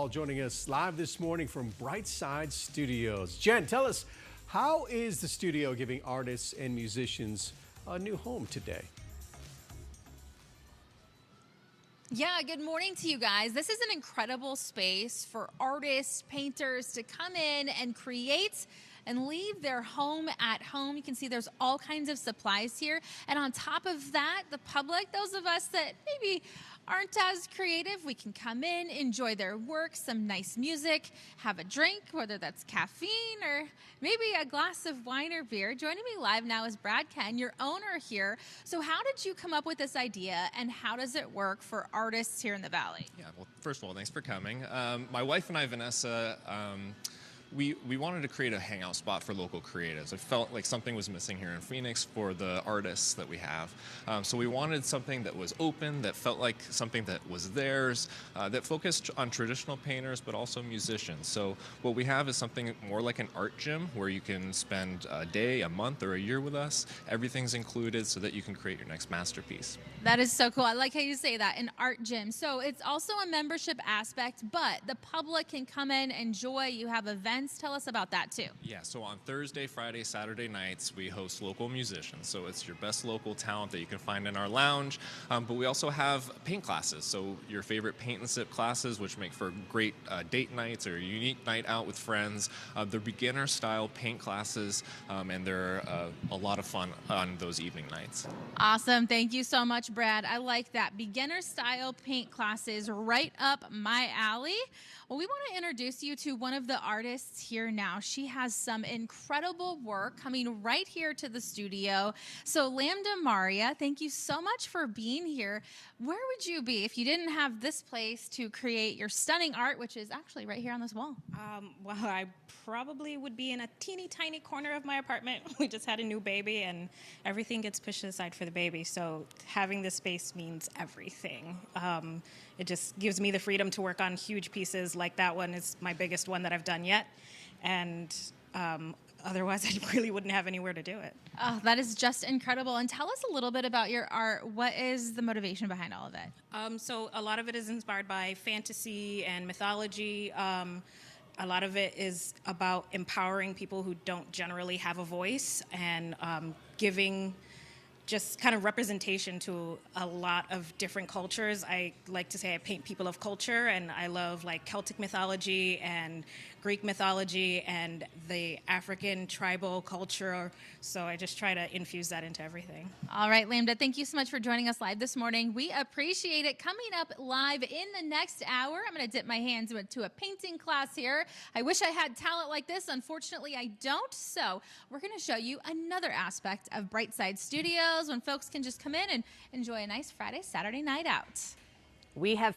Hall joining us live this morning from Brightside Studios. Jen, tell us, how is the studio giving artists and musicians a new home today? Yeah, good morning to you guys. This is an incredible space for artists, painters to come in and create and leave their home at home. You can see there's all kinds of supplies here. And on top of that, the public, those of us that maybe aren't as creative, we can come in, enjoy their work, some nice music, have a drink, whether that's caffeine or maybe a glass of wine or beer. Joining me live now is Brad Ken, your owner here. So how did you come up with this idea and how does it work for artists here in the Valley? Yeah, well, first of all, thanks for coming. My wife and I, Vanessa, we wanted to create a hangout spot for local creatives. I felt like something was missing here in Phoenix for the artists that we have. So we wanted something that was open, that felt like something that was theirs, that focused on traditional painters, but also musicians. So what we have is something more like an art gym where you can spend a day, a month, or a year with us. Everything's included so that you can create your next masterpiece. That is so cool. I like how you say that, an art gym. So it's also a membership aspect, but the public can come in, enjoy. You have events. Tell us about that too. Yeah, so on Thursday, Friday, Saturday nights, we host local musicians. So it's your best local talent that you can find in our lounge. But we also have paint classes. So your favorite paint and sip classes, which make for great date nights or a unique night out with friends. They're beginner style paint classes, and they're a lot of fun on those evening nights. Awesome. Thank you so much, Brad. I like that. Beginner style paint classes right up my alley. Well, we want to introduce you to one of the artists here now. She has some incredible work coming right here to the studio. So Lambda Maria, thank you so much for being here. Where would you be if you didn't have this place to create your stunning art, which is actually right here on this wall? Well, I probably would be in a teeny tiny corner of my apartment. We just had a new baby and everything gets pushed aside for the baby. So having this space means everything. It just gives me the freedom to work on huge pieces like that one is my biggest one that I've done yet. And otherwise, I really wouldn't have anywhere to do it. Oh, that is just incredible. And tell us a little bit about your art. What is the motivation behind all of it? So a lot of it is inspired by fantasy and mythology. A lot of it is about empowering people who don't generally have a voice and giving just kind of representation to a lot of different cultures. I like to say I paint people of culture, and I love like Celtic mythology and Greek mythology and the African tribal culture. So I just try to infuse that into everything. All right, Lambda, thank you so much for joining us live this morning. We appreciate it. Coming up live in the next hour, I'm going to dip my hands into a painting class here. I wish I had talent like this. Unfortunately, I don't. So we're going to show you another aspect of Brightside Studios when folks can just come in and enjoy a nice Friday, Saturday night out. We have